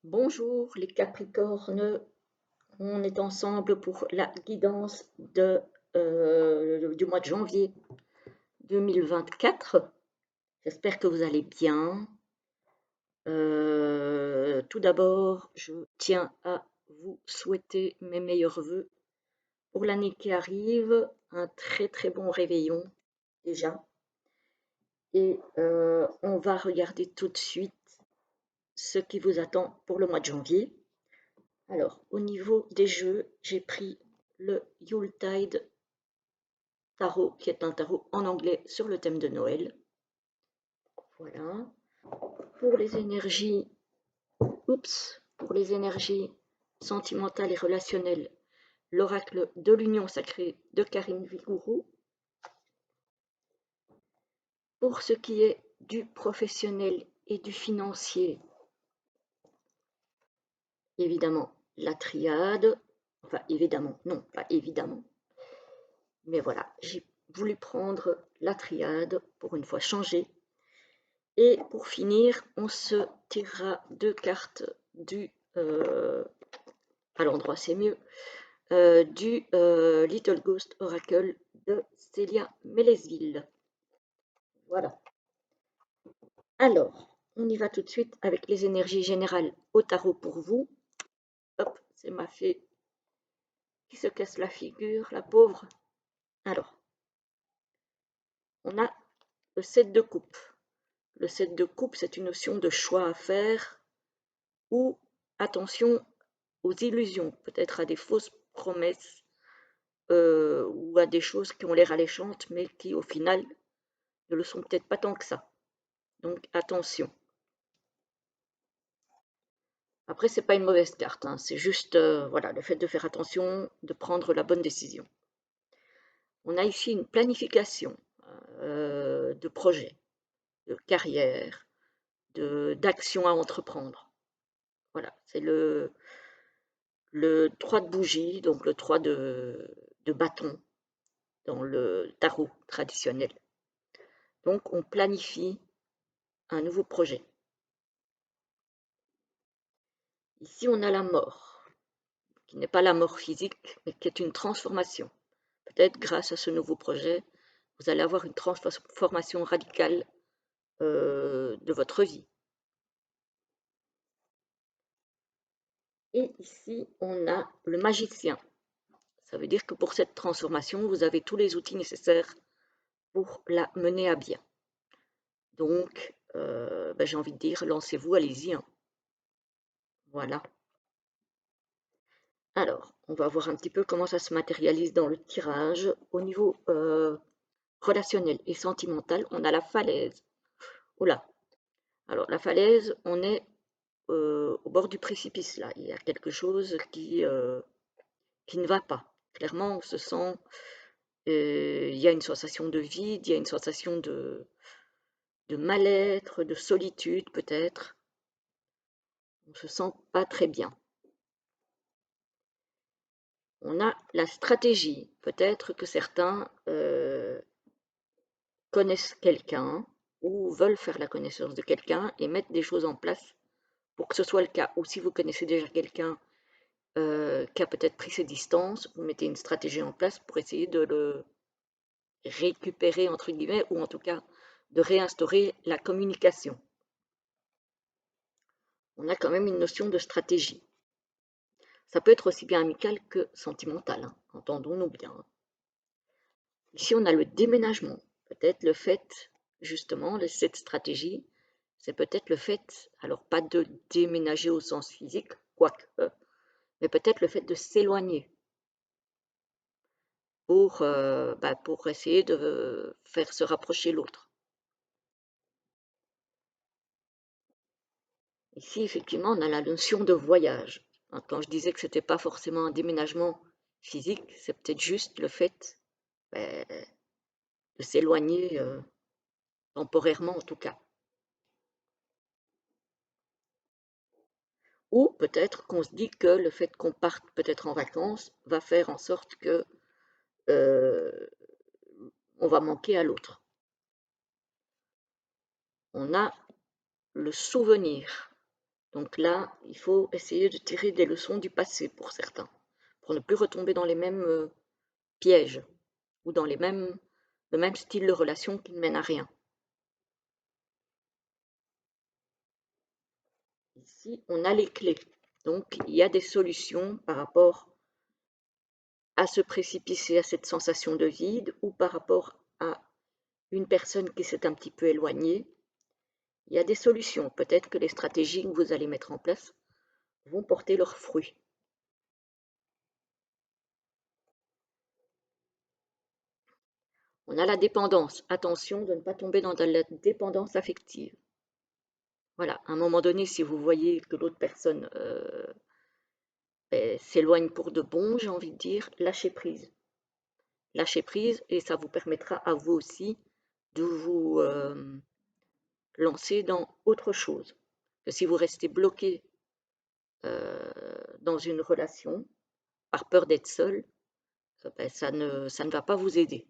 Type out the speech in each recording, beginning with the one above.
Bonjour les Capricornes, on est ensemble pour la guidance du mois de janvier 2024. J'espère que vous allez bien. Tout d'abord, je tiens à vous souhaiter mes meilleurs vœux pour l'année qui arrive, un très très bon réveillon déjà. Et on va regarder tout de suite ce qui vous attend pour le mois de janvier. Alors, au niveau des jeux, j'ai pris le Yuletide Tarot, qui est un tarot en anglais sur le thème de Noël. Voilà. Pour les énergies, pour les énergies sentimentales et relationnelles, l'oracle de l'union sacrée de Karine Vigourou. Pour ce qui est du professionnel et du financier, évidemment, la triade. Enfin, évidemment, non, pas évidemment. Mais voilà, j'ai voulu prendre la triade pour une fois changer. Et pour finir, on se tirera deux cartes à l'endroit c'est mieux, du Little Ghost Oracle de Célia Mélesville. Voilà. Alors, on y va tout de suite avec les énergies générales au tarot pour vous. Hop, c'est ma fée qui se casse la figure, la pauvre. Alors, on a le 7 de coupe. Le 7 de coupe, c'est une notion de choix à faire ou attention aux illusions, peut-être à des fausses promesses ou à des choses qui ont l'air alléchantes, mais qui au final ne le sont peut-être pas tant que ça. Donc attention. Après, c'est pas une mauvaise carte, hein, c'est juste voilà, le fait de faire attention, de prendre la bonne décision. On a ici une planification de projet, de carrière, d'action à entreprendre. Voilà, c'est le 3 de bougie, donc le 3 de bâton dans le tarot traditionnel. Donc on planifie un nouveau projet. Ici on a la mort, qui n'est pas la mort physique, mais qui est une transformation. Peut-être grâce à ce nouveau projet, vous allez avoir une transformation radicale de votre vie. Et ici on a le magicien. Ça veut dire que pour cette transformation, vous avez tous les outils nécessaires pour la mener à bien. Donc, j'ai envie de dire, lancez-vous, allez-y, hein. Voilà. Alors, on va voir un petit peu comment ça se matérialise dans le tirage. Au niveau relationnel et sentimental, on a la falaise. Oula. Alors, la falaise, on est au bord du précipice, là. Il y a quelque chose qui ne va pas. Clairement, on se sent... il y a une sensation de vide, il y a une sensation de mal-être, de solitude peut-être. On se sent pas très bien. On a la stratégie. Peut-être que certains connaissent quelqu'un ou veulent faire la connaissance de quelqu'un et mettre des choses en place pour que ce soit le cas. Ou si vous connaissez déjà quelqu'un qui a peut-être pris ses distances, vous mettez une stratégie en place pour essayer de le récupérer, entre guillemets, ou en tout cas de réinstaurer la communication. On a quand même une notion de stratégie. Ça peut être aussi bien amical que sentimental, hein, entendons-nous bien. Ici, on a le déménagement. Peut-être le fait, justement, de cette stratégie, c'est peut-être le fait, alors pas de déménager au sens physique, quoique, mais peut-être le fait de s'éloigner pour essayer de faire se rapprocher l'autre. Ici, effectivement, on a la notion de voyage. Quand je disais que ce n'était pas forcément un déménagement physique, c'est peut-être juste le fait ben, de s'éloigner temporairement en tout cas. Ou peut-être qu'on se dit que le fait qu'on parte peut-être en vacances va faire en sorte que on va manquer à l'autre. On a le souvenir. Donc là, il faut essayer de tirer des leçons du passé pour certains, pour ne plus retomber dans les mêmes pièges ou dans le même style de relation qui ne mène à rien. Ici, on a les clés. Donc, il y a des solutions par rapport à se précipiter à cette sensation de vide ou par rapport à une personne qui s'est un petit peu éloignée. Il y a des solutions. Peut-être que les stratégies que vous allez mettre en place vont porter leurs fruits. On a la dépendance. Attention de ne pas tomber dans la dépendance affective. Voilà, à un moment donné, si vous voyez que l'autre personne s'éloigne pour de bon, j'ai envie de dire, lâchez prise. Lâchez prise et ça vous permettra à vous aussi de vous lancer dans autre chose. Que si vous restez bloqué dans une relation par peur d'être seul, ça ne va pas vous aider.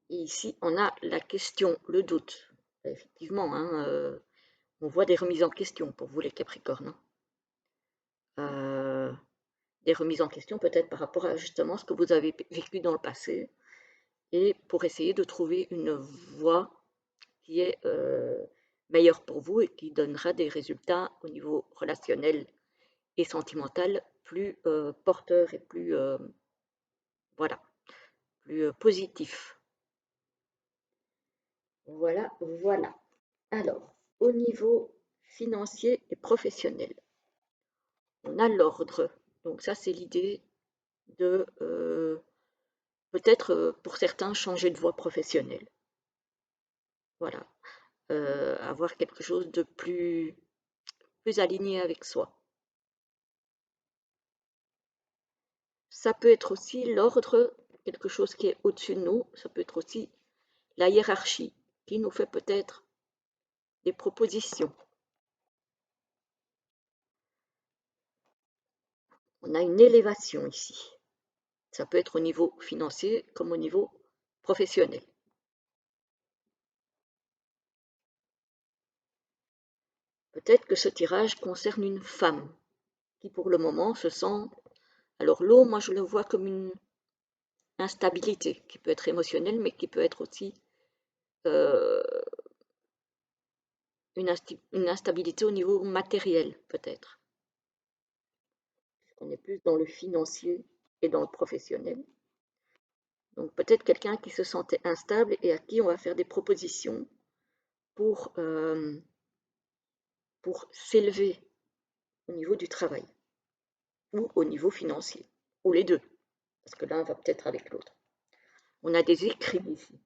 Et ici, on a la question, le doute. Effectivement, hein, on voit des remises en question pour vous les Capricornes. Hein. Des remises en question peut-être par rapport à justement ce que vous avez vécu dans le passé et pour essayer de trouver une voie qui est meilleure pour vous et qui donnera des résultats au niveau relationnel et sentimental plus porteurs et plus, voilà, plus positifs. Voilà, voilà. Alors, au niveau financier et professionnel, on a l'ordre. Donc ça, c'est l'idée de peut-être pour certains changer de voie professionnelle. Voilà, avoir quelque chose de plus aligné avec soi. Ça peut être aussi l'ordre, quelque chose qui est au-dessus de nous, ça peut être aussi la hiérarchie qui nous fait peut-être des propositions. On a une élévation ici. Ça peut être au niveau financier comme au niveau professionnel. Peut-être que ce tirage concerne une femme qui pour le moment se sent... Alors l'eau, moi je le vois comme une instabilité qui peut être émotionnelle mais qui peut être aussi euh, une instabilité au niveau matériel peut-être. On est plus dans le financier et dans le professionnel. Donc peut-être quelqu'un qui se sentait instable et à qui on va faire des propositions pour, euh, pour s'élever au niveau du travail ou au niveau financier, ou les deux, parce que l'un va peut-être avec l'autre. On a des écrits ici.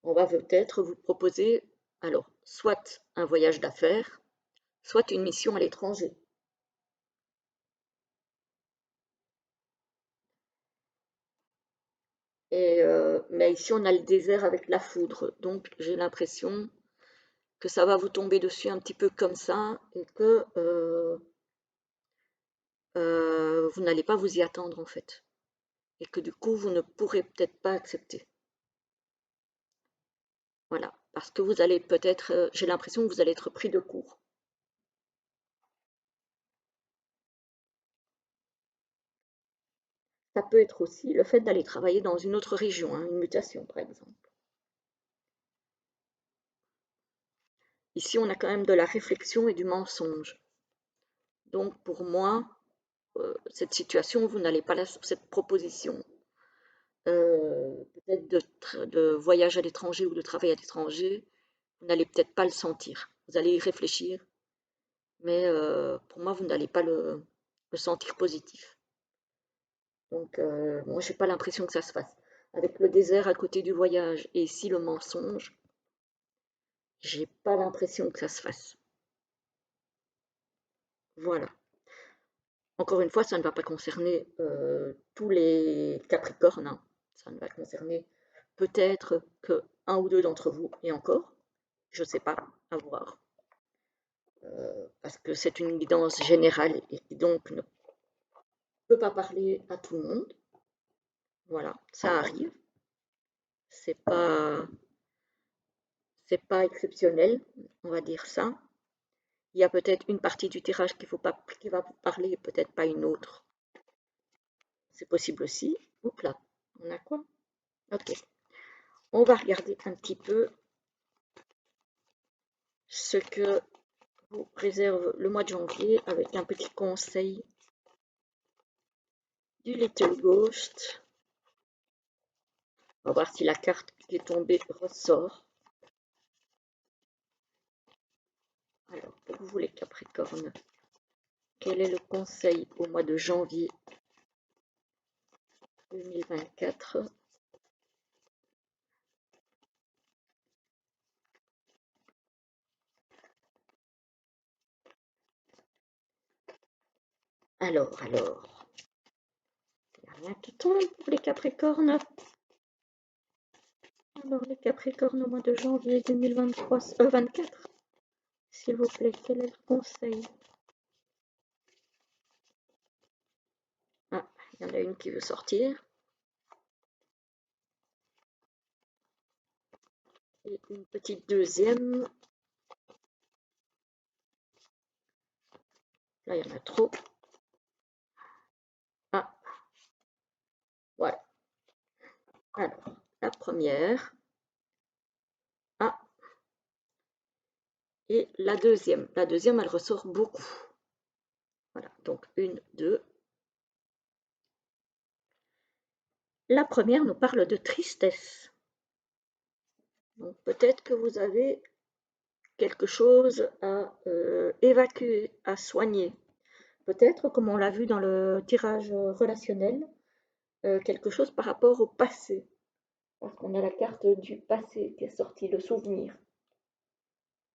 On va peut-être vous proposer, alors, soit un voyage d'affaires, soit une mission à l'étranger. Mais ici, on a le désert avec la foudre, donc j'ai l'impression que ça va vous tomber dessus un petit peu comme ça et que vous n'allez pas vous y attendre en fait. Et que du coup, vous ne pourrez peut-être pas accepter. Voilà, parce que vous allez peut-être, j'ai l'impression que vous allez être pris de court. Ça peut être aussi le fait d'aller travailler dans une autre région, hein, une mutation par exemple. Ici, on a quand même de la réflexion et du mensonge. Donc pour moi, cette situation, vous n'allez pas cette proposition peut-être de voyage à l'étranger ou de travail à l'étranger, vous n'allez peut-être pas le sentir. Vous allez y réfléchir, mais pour moi, vous n'allez pas le sentir positif. Donc, moi, j'ai pas l'impression que ça se fasse. Avec le désert à côté du voyage et ici le mensonge, j'ai pas l'impression que ça se fasse. Voilà. Encore une fois, ça ne va pas concerner tous les Capricornes. Hein. Ça ne va concerner peut-être que un ou deux d'entre vous, et encore, je ne sais pas, à voir. Parce que c'est une guidance générale et qui donc peut pas parler à tout le monde. Voilà, ça arrive. C'est pas, c'est pas exceptionnel, on va dire ça. Il y a peut-être une partie du tirage qui va vous parler, peut-être pas une autre. C'est possible aussi. Oups là, on a quoi? Ok. On va regarder un petit peu ce que vous réserve le mois de janvier avec un petit conseil du Little Ghost. On va voir si la carte qui est tombée ressort. Alors, pour vous les Capricornes, quel est le conseil au mois de janvier 2024? Alors, il n'y a rien qui tombe pour les Capricornes. Alors, les Capricornes au mois de janvier 2024, s'il vous plaît, quel est le conseil? Ah, il y en a une qui veut sortir. Et une petite deuxième. Là, il y en a trop. Ah, voilà. Alors, la première. Ah, et la deuxième. La deuxième, elle ressort beaucoup. Voilà, donc une, deux. La première nous parle de tristesse. Donc peut-être que vous avez quelque chose à évacuer, à soigner. Peut-être, comme on l'a vu dans le tirage relationnel, quelque chose par rapport au passé. Parce qu'on a la carte du passé qui est sortie, le souvenir.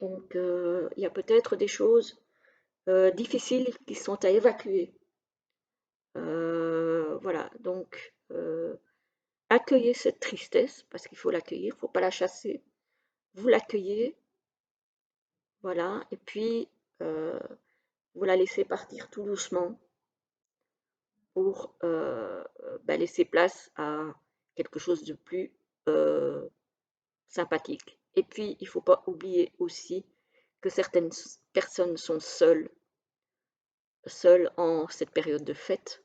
Donc il y a peut-être des choses difficiles qui sont à évacuer. Voilà, donc accueillez cette tristesse, parce qu'il faut l'accueillir, il ne faut pas la chasser. Vous l'accueillez, voilà, et puis vous la laissez partir tout doucement pour laisser place à quelque chose de plus sympathique. Et puis, il ne faut pas oublier aussi que certaines personnes sont seules en cette période de fête,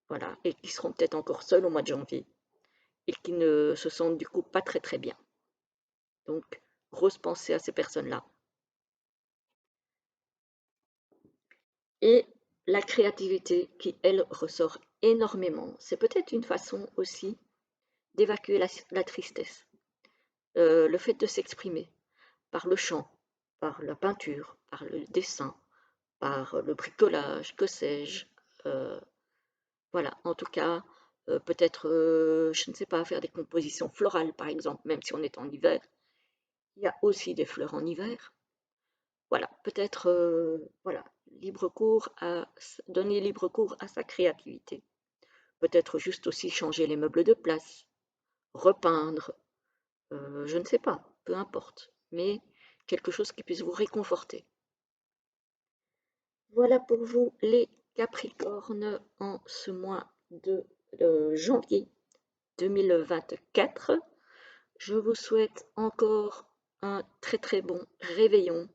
voilà, et qui seront peut-être encore seules au mois de janvier, et qui ne se sentent du coup pas très très bien. Donc, grosse pensée à ces personnes-là. Et la créativité qui, elle, ressort énormément. C'est peut-être une façon aussi d'évacuer la tristesse. Le fait de s'exprimer par le chant, par la peinture, par le dessin, par le bricolage, que sais-je. Voilà, en tout cas, peut-être, je ne sais pas, faire des compositions florales, par exemple, même si on est en hiver. Il y a aussi des fleurs en hiver. Voilà, peut-être, voilà, donner libre cours à sa créativité. Peut-être juste aussi changer les meubles de place, repeindre, je ne sais pas, peu importe, mais quelque chose qui puisse vous réconforter. Voilà pour vous les Capricornes en ce mois de janvier 2024. Je vous souhaite encore un très très bon réveillon,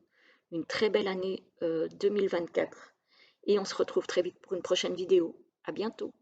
une très belle année 2024 et on se retrouve très vite pour une prochaine vidéo. À bientôt.